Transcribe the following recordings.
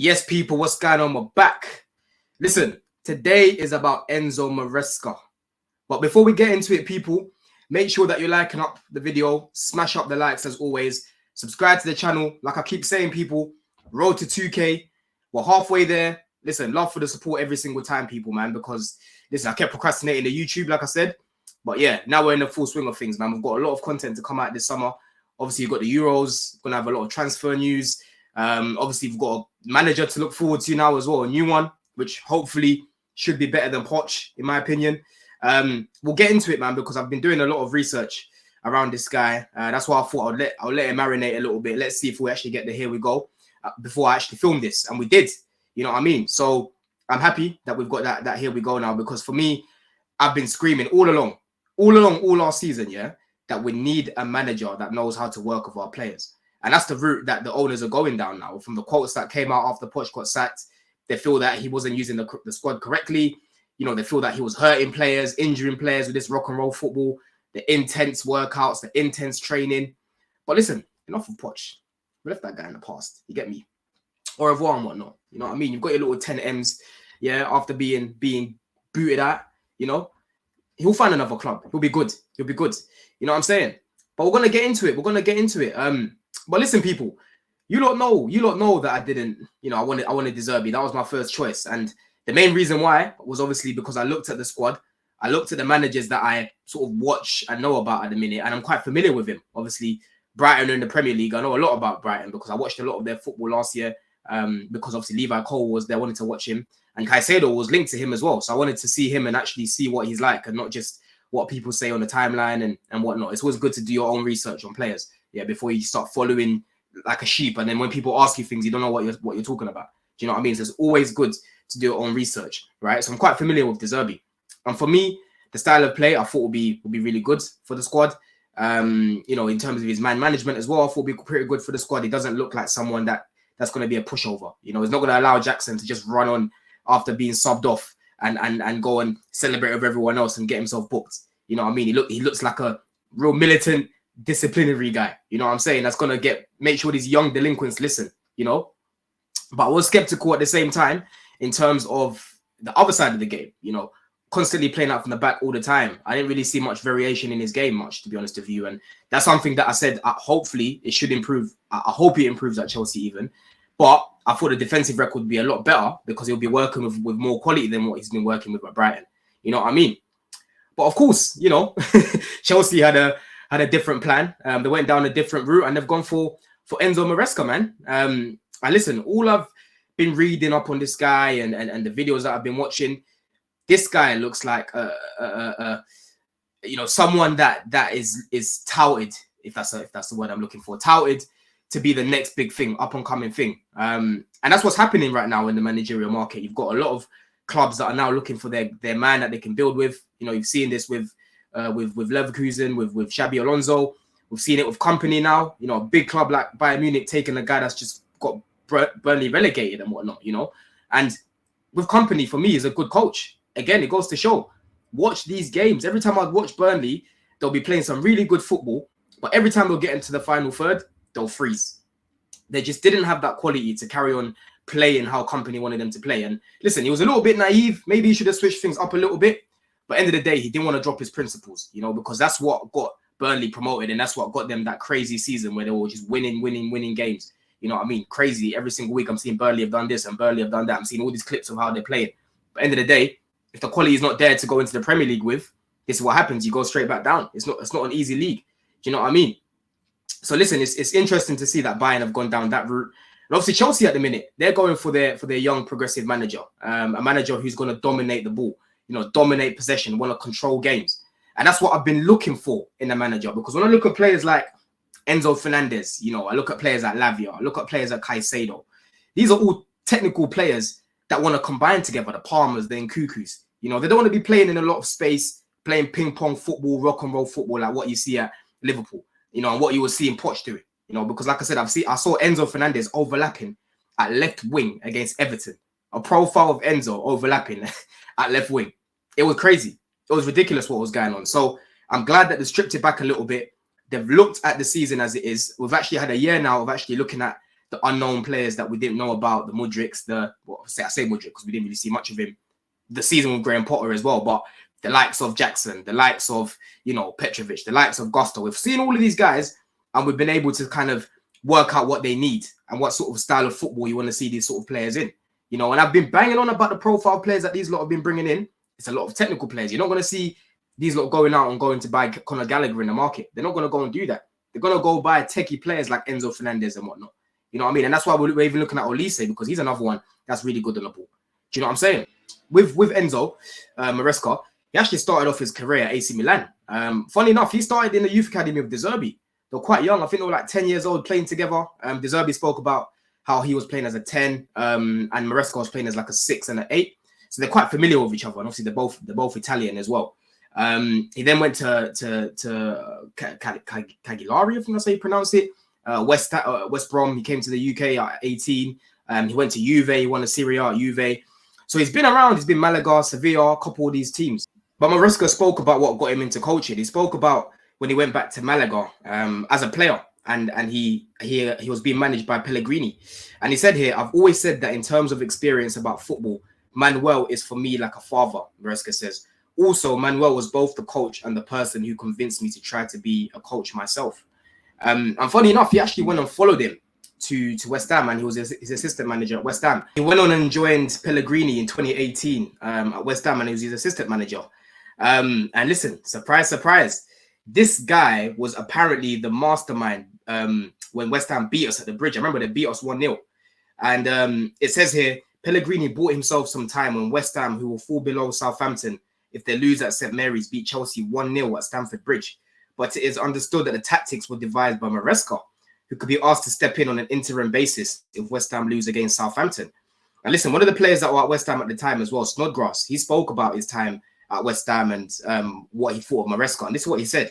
Yes, people, what's going on? We're back. Listen, today is about Enzo Maresca. But before we get into it, people, make sure that you're liking up the video, smash up the likes as always, subscribe to the channel. Like I keep saying, people, road to 2K. We're halfway there. Listen, love for the support every single time, people, man, because, listen, I kept procrastinating the YouTube, like I said. But yeah, now we're in the full swing of things, man. We've got a lot of content to come out this summer. Obviously, you've got the Euros, going to have a lot of transfer news. Obviously, we've got a manager to look forward to now as well, a new one, which hopefully should be better than Poch, in my opinion. We'll get into it, man, because I've been doing a lot of research around this guy. That's why I thought I'll let him marinate a little bit. Let's see if we actually get the here we go before I actually film this. And we did, you know what I mean? So I'm happy that we've got that here we go now, because for me, I've been screaming all along, all last season, yeah, that we need a manager that knows how to work with our players. And that's the route that the owners are going down now. From the quotes that came out after Poch got sacked, they feel that he wasn't using the squad correctly. You know, they feel that he was hurting players, injuring players with this rock and roll football, the intense workouts, the intense training. But listen, enough of Poch. We left that guy in the past. You get me? Au revoir and whatnot. You know what I mean? You've got your little 10 M's, yeah, after being booted out, you know. He'll find another club. He'll be good. He'll be good. You know what I'm saying? But we're going to get into it. But listen, people, you lot know that I didn't, you know, I wanted De Zerbi. That was my first choice. And the main reason why was obviously because I looked at the squad. I looked at the managers that I sort of watch and know about at the minute. And I'm quite familiar with him. Obviously, Brighton are in the Premier League. I know a lot about Brighton because I watched a lot of their football last year. Because obviously Levi Cole was there, I wanted to watch him. And Caicedo was linked to him as well. So I wanted to see him and actually see what he's like and not just what people say on the timeline and whatnot. It's always good to do your own research on players, yeah, before you start following like a sheep. And then when people ask you things, you don't know what you're talking about. Do you know what I mean? So it's always good to do your own research, right? So I'm quite familiar with De Zerbi. And for me, the style of play I thought would be really good for the squad. You know, in terms of his man management as well, I thought would be pretty good for the squad. He doesn't look like someone that's going to be a pushover. You know, he's not going to allow Jackson to just run on after being subbed off and go and celebrate with everyone else and get himself booked. You know what I mean? He looks like a real militant, disciplinary guy. You know what I'm saying? That's going to make sure these young delinquents listen, you know? But I was skeptical at the same time in terms of the other side of the game, you know, constantly playing out from the back all the time. I didn't really see much variation in his game much, to be honest with you. And that's something that I said, hopefully it should improve. I hope it improves at Chelsea even. But I thought the defensive record would be a lot better because he'll be working with more quality than what he's been working with at Brighton. You know what I mean? But of course, you know, Chelsea had a different plan. They went down a different route and they've gone for Enzo Maresca, man. And listen, all I've been reading up on this guy and the videos that I've been watching, this guy looks like you know, someone that is touted, if that's the word I'm looking for, touted to be the next big thing, up and coming thing. And that's what's happening right now in the managerial market. You've got a lot of clubs that are now looking for their man that they can build with. You know, you've seen this with Leverkusen, with Xabi Alonso. We've seen it with Company now. You know, a big club like Bayern Munich taking a guy that's just got Burnley relegated and whatnot, you know. And with Company, for me, is a good coach. Again, it goes to show. Watch these games. Every time I watch Burnley, they'll be playing some really good football. But every time they'll get into the final third, they'll freeze. They just didn't have that quality to carry on playing how Company wanted them to play. And listen, he was a little bit naive. Maybe he should have switched things up a little bit. But end of the day, he didn't want to drop his principles, you know, because that's what got Burnley promoted. And that's what got them that crazy season where they were just winning games. You know what I mean? Crazy. Every single week I'm seeing Burnley have done this and Burnley have done that. I'm seeing all these clips of how they're playing. But end of the day, if the quality is not there to go into the Premier League with, this is what happens. You go straight back down. It's not an easy league. Do you know what I mean? So listen, it's interesting to see that Bayern have gone down that route. And obviously Chelsea at the minute, they're going for their young progressive manager, a manager who's going to dominate the ball, you know, dominate possession, want to control games. And that's what I've been looking for in a manager. Because when I look at players like Enzo Fernandez, you know, I look at players like Lavia, I look at players like Caicedo. These are all technical players that want to combine together, the Palmers, the Nkukus. You know, they don't want to be playing in a lot of space, playing ping pong football, rock and roll football like what you see at Liverpool, you know, and what you will see in Poch doing. You know, because like I said, I saw Enzo Fernandez overlapping at left wing against Everton. A profile of Enzo overlapping at left wing. It was crazy. It was ridiculous what was going on. So I'm glad that they stripped it back a little bit. They've looked at the season as it is. We've actually had a year now of actually looking at the unknown players that we didn't know about, the Mudriks, I say Mudrik because we didn't really see much of him the season with Graham Potter as well, but the likes of Jackson, the likes of, Petrovic, the likes of Gusto. We've seen all of these guys and we've been able to kind of work out what they need and what sort of style of football you want to see these sort of players in. And I've been banging on about the profile players that these lot have been bringing in. It's a lot of technical players. You're not going to see these lot going out and going to buy Conor Gallagher in the market. They're not going to go and do that. They're going to go buy techie players like Enzo Fernandez and whatnot. You know what I mean? And that's why we're even looking at Olise, because he's another one that's really good on the ball. Do you know what I'm saying? With Enzo Maresca, he actually started off his career at AC Milan. Funny enough, he started in the youth academy of De Zerbi. They're quite young. I think they were like 10 years old playing together. De Zerbi spoke about how he was playing as a 10 and Maresca was playing as like a 6 and an 8. So they're quite familiar with each other. And obviously they're both Italian as well. He then went to Cagliari, I think that's how you pronounce it. West Brom. He came to the UK at 18. He went to Juve. He won a Serie A at Juve. So he's been around. He's been Malaga, Sevilla, a couple of these teams. But Maresca spoke about what got him into coaching. He spoke about when he went back to Malaga as a player, and he was being managed by Pellegrini. And he said here, I've always said that in terms of experience about football, Manuel is for me like a father, Maresca says. Also, Manuel was both the coach and the person who convinced me to try to be a coach myself. And funny enough, he actually went and followed him to West Ham, and he was his assistant manager at West Ham. He went on and joined Pellegrini in 2018 at West Ham, and he was his assistant manager. And listen, surprise, surprise. This guy was apparently the mastermind when West Ham beat us at the Bridge. I remember they beat us 1-0. And it says here, Pellegrini bought himself some time when West Ham, who will fall below Southampton if they lose at St Mary's, beat Chelsea 1-0 at Stamford Bridge. But it is understood that the tactics were devised by Maresca, who could be asked to step in on an interim basis if West Ham lose against Southampton. And listen, one of the players that were at West Ham at the time as well, Snodgrass, he spoke about his time at West Ham and what he thought of Maresca. And this is what he said.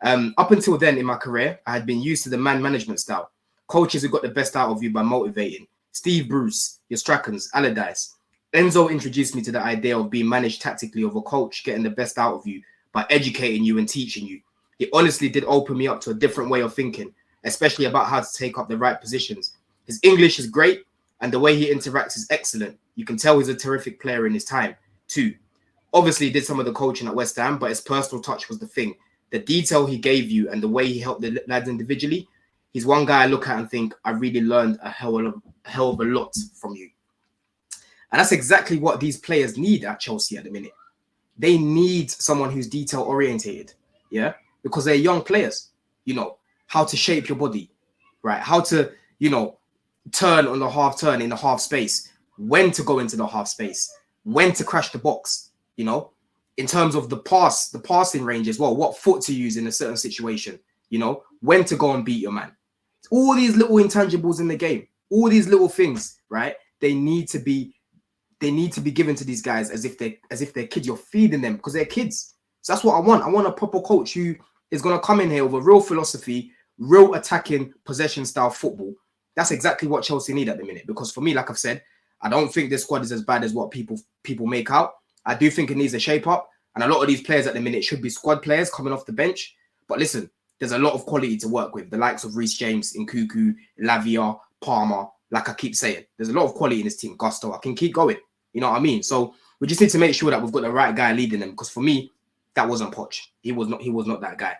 Up until then in my career, I had been used to the man management style. Coaches who got the best out of you by motivating. Steve Bruce, your Strachan's, Allardyce. Enzo introduced me to the idea of being managed tactically of a coach getting the best out of you by educating you and teaching you. He honestly did open me up to a different way of thinking, especially about how to take up the right positions. His English is great, and the way he interacts is excellent. You can tell he's a terrific player in his time, too. Obviously, he did some of the coaching at West Ham, but his personal touch was the thing. The detail he gave you and the way he helped the lads individually, he's one guy I look at and think, I really learned a hell of a lot from you. And that's exactly what these players need at Chelsea at the minute. They need someone who's detail-orientated, yeah? Because they're young players, how to shape your body, right? How to, turn on the half turn in the half space, when to go into the half space, when to crash the box, in terms of the passing range as well, what foot to use in a certain situation, when to go and beat your man. All these little intangibles in the game, all these little things, right? They need to be given to these guys as if they're kids. You're feeding them because they're kids. So that's what I want. I want a proper coach who is going to come in here with a real philosophy, real attacking possession style football. That's exactly what Chelsea need at the minute. Because for me, like I've said, I don't think this squad is as bad as what people make out. I do think it needs a shape up. And a lot of these players at the minute should be squad players coming off the bench. But listen, there's a lot of quality to work with. The likes of Reece James, Nkunku, Lavia, Palmer. Like I keep saying, there's a lot of quality in this team. Gusto, I can keep going. You know what I mean? So we just need to make sure that we've got the right guy leading them. Because for me, that wasn't Poch. He was not that guy.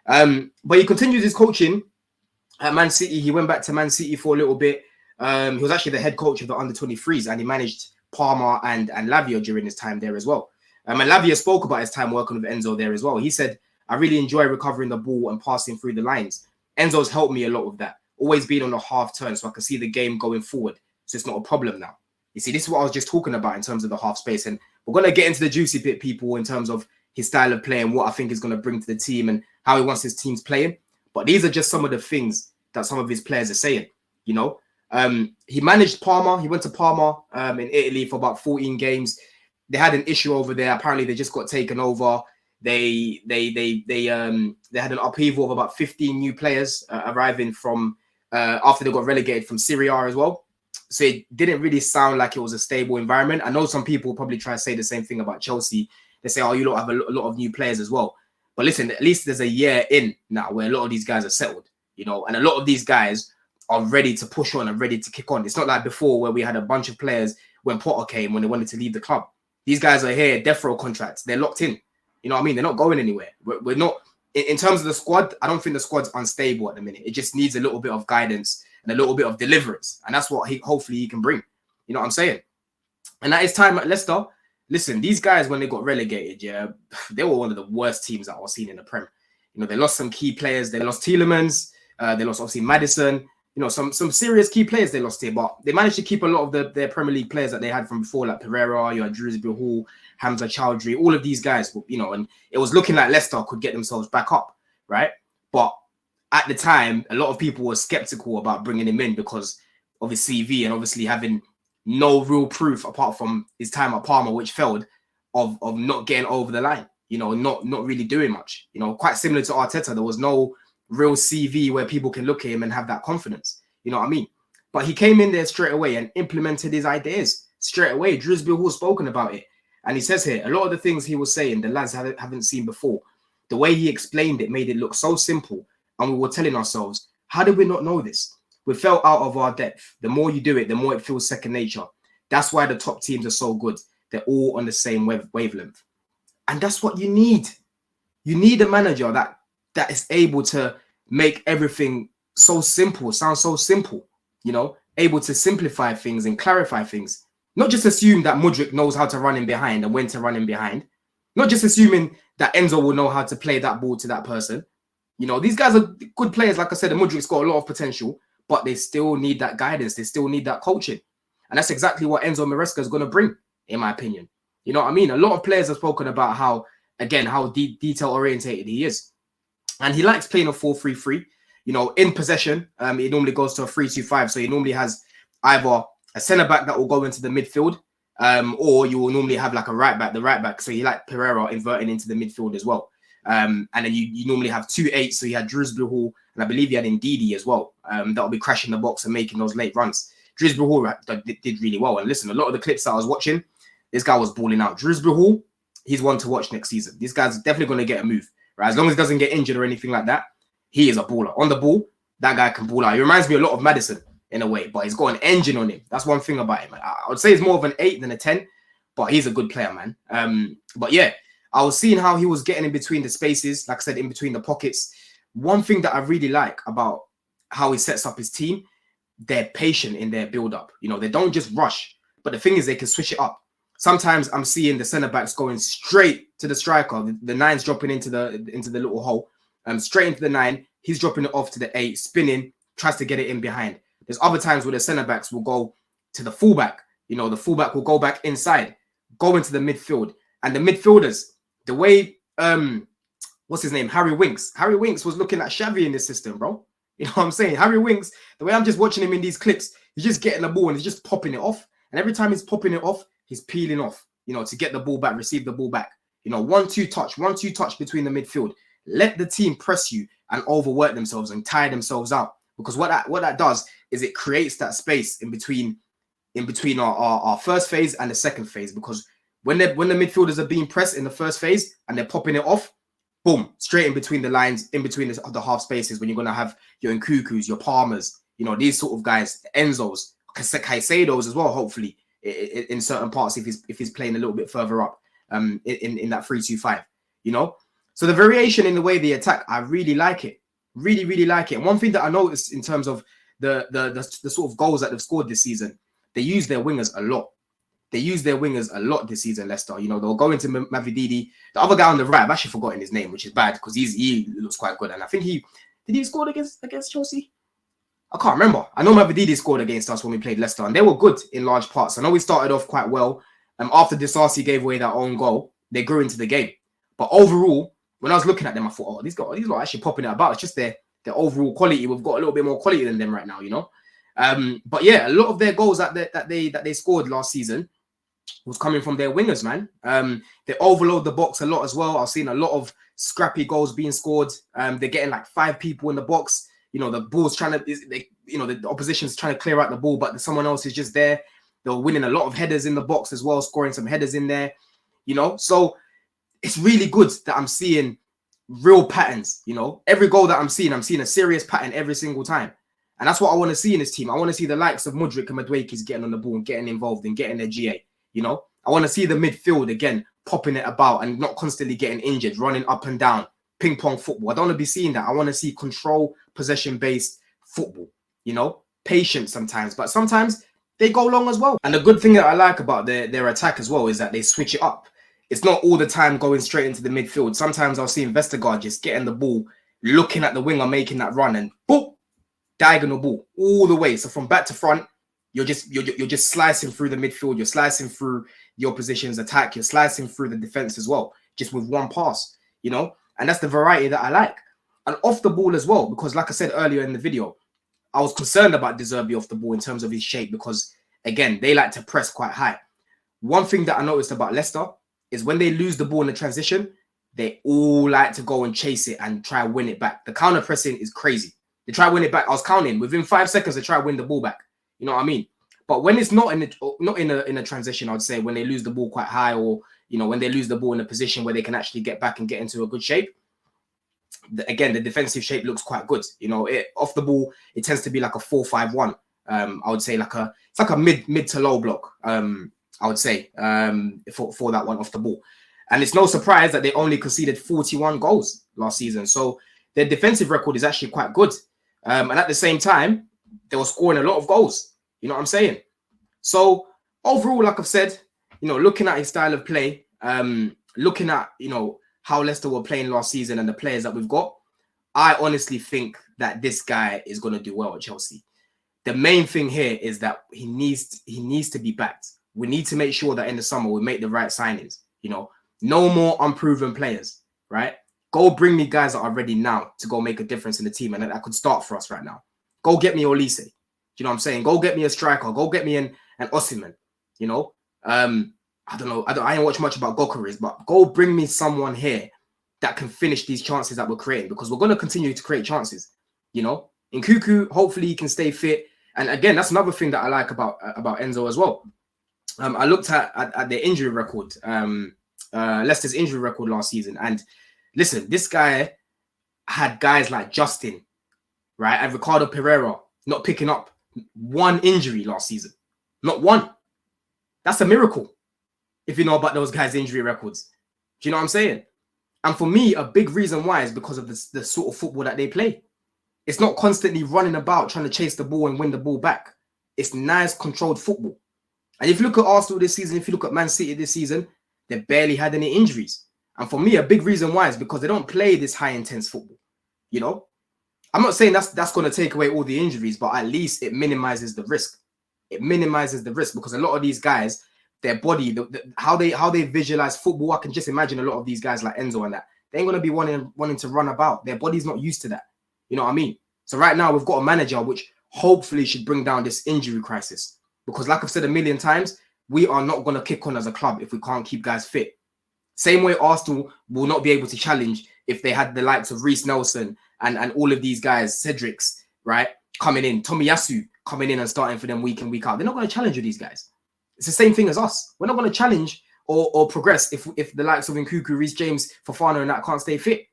But he continues his coaching at Man City. He went back to Man City for a little bit. He was actually the head coach of the under-23s, and he managed Palmer and Lavia during his time there as well. And Lavia spoke about his time working with Enzo there as well. He said, I really enjoy recovering the ball and passing through the lines. Enzo's helped me a lot with that. Always being on the half turn so I can see the game going forward. So it's not a problem now. You see, this is what I was just talking about in terms of the half space. And we're going to get into the juicy bit, people, in terms of his style of play and what I think is going to bring to the team and how he wants his teams playing. But these are just some of the things that some of his players are saying, He managed Parma. He went to Parma in Italy for about 14 games. They had an issue over there. Apparently, they just got taken over. They had an upheaval of about 15 new players arriving from after they got relegated from Serie A as well. So it didn't really sound like it was a stable environment. I know some people probably try to say the same thing about Chelsea. They say, oh, you lot have a lot of new players as well. But listen, at least there's a year in now where a lot of these guys are settled, and a lot of these guys are ready to push on and ready to kick on. It's not like before where we had a bunch of players when Potter came, when they wanted to leave the club. These guys are here, death row contracts. They're locked in. You know what I mean? They're not going anywhere. We're not, in terms of the squad, I don't think the squad's unstable at the minute. It just needs a little bit of guidance and a little bit of deliverance. And that's what hopefully he can bring. You know what I'm saying? And at his time at Leicester, listen, these guys, when they got relegated, yeah, they were one of the worst teams that I was seeing in the Prem. You know, they lost some key players. They lost Tielemans. They lost, obviously, Maddison. You know, some serious key players they lost here, but they managed to keep a lot of their Premier League players that they had from before, like Pereira, you had Drewsbury Hall, Hamza Chowdhury, all of these guys, you know, and it was looking like Leicester could get themselves back up, right? But at the time, a lot of people were skeptical about bringing him in because of his CV and obviously having no real proof apart from his time at Parma, which failed, of not getting over the line, you know, not really doing much. You know, quite similar to Arteta, there was no real CV where people can look at him and have that confidence. You know what I mean? But he came in there straight away and implemented his ideas straight away. Drewsbury Hall spoken about it. And he says here, a lot of the things he was saying, the lads haven't seen before. The way he explained it made it look so simple. And we were telling ourselves, how did we not know this? We fell out of our depth. The more you do it, the more it feels second nature. That's why the top teams are so good. They're all on the same wavelength. And that's what you need. You need a manager that is able to make everything so simple, sound so simple, you know, able to simplify things and clarify things. Not just assume that Mudryk knows how to run in behind and when to run in behind. Not just assuming that Enzo will know how to play that ball to that person. You know, these guys are good players. Like I said, Mudryk's got a lot of potential, but they still need that guidance. They still need that coaching. And that's exactly what Enzo Maresca is going to bring, in my opinion. You know what I mean? A lot of players have spoken about how detail-orientated he is. And he likes playing a 4-3-3. You know, in possession, it normally goes to a 3-2-5. So he normally has either a centre-back that will go into the midfield, or you will normally have like a right-back, the right-back. So you like Pereira inverting into the midfield as well. And then you normally have 2 8s. So you had Drewsbury Hall, and I believe you had Ndidi as well. That will be crashing the box and making those late runs. Drewsbury Hall did really well. And listen, a lot of the clips that I was watching, this guy was balling out. Drewsbury Hall, he's one to watch next season. This guy's definitely going to get a move. Right? As long as he doesn't get injured or anything like that, he is a baller. On the ball, that guy can ball out. He reminds me a lot of Maddison in a way, but he's got an engine on him. That's one thing about him. I would say he's more of an 8 than a 10, but he's a good player, man. But yeah, I was seeing how he was getting in between the spaces, like I said, in between the pockets. One thing that I really like about how he sets up his team, they're patient in their build-up. You know, they don't just rush, but the thing is they can switch it up. Sometimes I'm seeing the centre-backs going straight to the striker. The 9's dropping into the little hole, straight into the 9. He's dropping it off to the 8, spinning, tries to get it in behind. There's other times where the centre-backs will go to the fullback. You know, the fullback will go back inside, go into the midfield. And the midfielders, the way, what's his name? Harry Winks. Harry Winks was looking at Xavi in this system, bro. You know what I'm saying? Harry Winks, the way I'm just watching him in these clips, he's just getting the ball and he's just popping it off. And every time he's popping it off, he's peeling off, you know, to get the ball back, receive the ball back. You know, 1-2 touch between the midfield. Let the team press you and overwork themselves and tire themselves out. Because what that does is it creates that space in between our first phase and the second phase. Because when the midfielders are being pressed in the first phase and they're popping it off, boom, straight in between the lines, in between the half spaces, when you're going to have your Nkukus, your Palmers, you know, these sort of guys, Enzos, Caicedos as well, hopefully, in certain parts if he's playing a little bit further up in that 3-2-5, you know. So the variation in the way they attack, I really like it. Really, really like it. And one thing that I noticed in terms of the sort of goals that they've scored this season, they use their wingers a lot. They use their wingers a lot this season, Leicester. You know, they'll go into Mavididi. The other guy on the right, I've actually forgotten his name, which is bad because he looks quite good. And I think did he score against Chelsea? I can't remember. I know Mavididi scored against us when we played Leicester, and they were good in large parts. I know we started off quite well. After Disasi gave away their own goal, they grew into the game. But overall, when I was looking at them, I thought, oh, these are actually popping it about. It's just their overall quality. We've got a little bit more quality than them right now, you know. But yeah, a lot of their goals that they scored last season was coming from their wingers, man. They overload the box a lot as well. I've seen a lot of scrappy goals being scored. They're getting like 5 people in the box. You know, the ball's the opposition's trying to clear out the ball, but someone else is just there. They're winning a lot of headers in the box as well, scoring some headers in there, you know. So it's really good that I'm seeing real patterns, you know. Every goal that I'm seeing a serious pattern every single time. And that's what I want to see in this team. I want to see the likes of Mudryk and Madueke's getting on the ball and getting involved and getting their GA. You know, I want to see the midfield again popping it about and not constantly getting injured, running up and down, ping pong football. I don't want to be seeing that. I want to see control, possession based football. You know, patient sometimes, but sometimes they go long as well. And the good thing that I like about their attack as well is that they switch it up. It's not all the time going straight into the midfield. Sometimes I'll see Vestergaard just getting the ball, looking at the winger, making that run, and boop, diagonal ball all the way. So from back to front, you're just slicing through the midfield. You're slicing through the opposition's attack. You're slicing through the defense as well, just with one pass, you know? And that's the variety that I like. And off the ball as well, because like I said earlier in the video, I was concerned about De Zerbi off the ball in terms of his shape because, again, they like to press quite high. One thing that I noticed about Leicester is when they lose the ball in the transition, they all like to go and chase it and try and win it back. The counter pressing is crazy. They try to win it back. I was counting within 5 seconds. They try to win the ball back. You know what I mean? But when it's not in a transition, I'd say when they lose the ball quite high, or you know when they lose the ball in a position where they can actually get back and get into a good shape. Again, the defensive shape looks quite good. You know, off the ball, it tends to be like a 4-5-1. I would say it's like a mid to low block. I would say for that one off the ball, and it's no surprise that they only conceded 41 goals last season. So their defensive record is actually quite good. And at the same time, they were scoring a lot of goals. You know what I'm saying? So overall, like I've said, you know, looking at his style of play, looking at, you know, how Leicester were playing last season and the players that we've got, I honestly think that this guy is going to do well at Chelsea. The main thing here is that he needs to be backed. We need to make sure that in the summer we make the right signings. You know, no more unproven players, right? Go bring me guys that are ready now to go make a difference in the team and that could start for us right now. Go get me Olise. Do you know what I'm saying? Go get me a striker. Go get me an Osimhen. You know, I don't know. I ain't watch much about Gyökeres, but go bring me someone here that can finish these chances that we're creating, because we're going to continue to create chances. You know, in Nkunku, hopefully he can stay fit. And again, that's another thing that I like about Enzo as well. I looked at their injury record, Leicester's injury record last season, and listen, this guy had guys like Justin, right, and Ricardo Pereira not picking up one injury last season, not one. That's a miracle. If you know about those guys' injury records. Do you know what I'm saying? And for me, a big reason why is because of the sort of football that they play. It's not constantly running about trying to chase the ball and win the ball back. It's nice, controlled football. And if you look at Arsenal this season, if you look at Man City this season, they barely had any injuries. And for me, a big reason why is because they don't play this high-intense football. You know? I'm not saying that's going to take away all the injuries, but at least it minimizes the risk. It minimizes the risk because a lot of these guys, their body, how they visualize football, I can just imagine a lot of these guys like Enzo and that, they ain't going to be wanting to run about. Their body's not used to that. You know what I mean? So right now, we've got a manager which hopefully should bring down this injury crisis. Because like I've said a million times, we are not going to kick on as a club if we can't keep guys fit. Same way Arsenal will not be able to challenge if they had the likes of Reece Nelson and all of these guys, Cedrics, right, coming in, Tomiyasu coming in and starting for them week in, week out. They're not going to challenge with these guys. It's the same thing as us. We're not going to challenge or progress if the likes of Nkunku, Reece James, Fofana and that can't stay fit.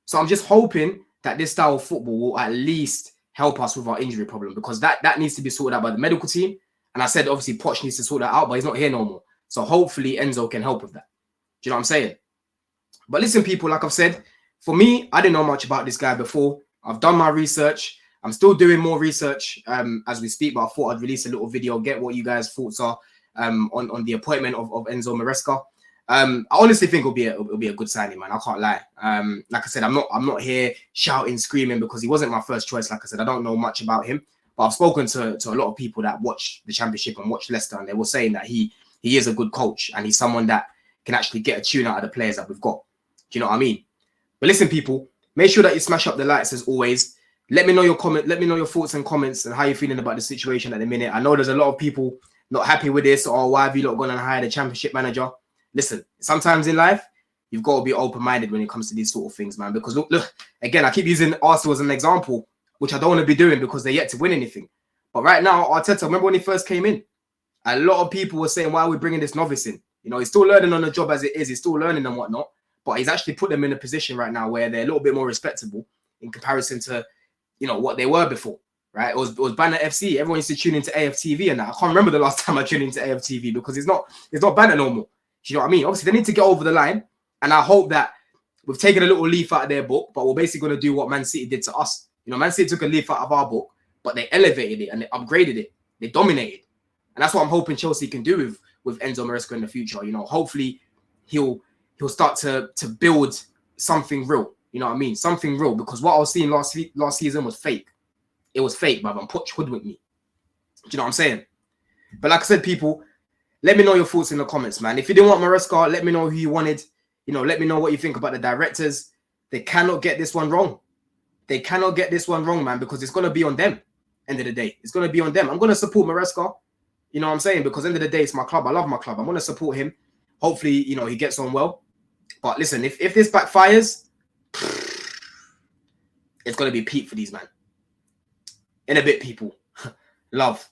So I'm just hoping that this style of football will at least help us with our injury problem, because that needs to be sorted out by the medical team. And I said, obviously, Poch needs to sort that out, but he's not here no more. So hopefully Enzo can help with that. Do you know what I'm saying? But listen, people, like I've said, for me, I didn't know much about this guy before. I've done my research. I'm still doing more research as we speak, but I thought I'd release a little video, get what you guys' thoughts are on the appointment of Enzo Maresca. I honestly think it'll be a good signing, man. I can't lie. Like I said, I'm not here shouting, screaming because he wasn't my first choice. Like I said, I don't know much about him, but I've spoken to a lot of people that watch the Championship and watch Leicester, and they were saying that he is a good coach and he's someone that can actually get a tune out of the players that we've got. Do you know what I mean? But listen, people, make sure that you smash up the likes as always. Let me know your comment. Let me know your thoughts and comments and how you're feeling about the situation at the minute. I know there's a lot of people not happy with this, or why have you not gone and hired a Championship manager? Listen, sometimes in life, you've got to be open-minded when it comes to these sort of things, man. Because look, again, I keep using Arsenal as an example, which I don't want to be doing because they're yet to win anything. But right now, Arteta, remember when he first came in? A lot of people were saying, why are we bringing this novice in? You know, he's still learning on the job as it is. He's still learning and whatnot. But he's actually put them in a position right now where they're a little bit more respectable in comparison to, you know, what they were before. right? It was Banner FC. Everyone used to tune into AFTV and that. I can't remember the last time I tuned into AFTV because it's not Banner no more. Do you know what I mean? Obviously, they need to get over the line, and I hope that we've taken a little leaf out of their book, but we're basically going to do what Man City did to us. You know, Man City took a leaf out of our book, but they elevated it and they upgraded it. They dominated. And that's what I'm hoping Chelsea can do with Enzo Maresca in the future. You know, hopefully he'll start to build something real. You know what I mean? Something real. Because what I was seeing last season was fake. It was fake, man. Poch hoodwinked me. Do you know what I'm saying? But like I said, people, let me know your thoughts in the comments, man. If you didn't want Maresca, let me know who you wanted. You know, let me know what you think about the directors. They cannot get this one wrong. They cannot get this one wrong, man, because it's going to be on them. End of the day, it's going to be on them. I'm going to support Maresca. You know what I'm saying? Because end of the day, it's my club. I love my club. I'm going to support him. Hopefully, you know, he gets on well. But listen, if this backfires, it's going to be peak for these, man. In a bit, people. Love.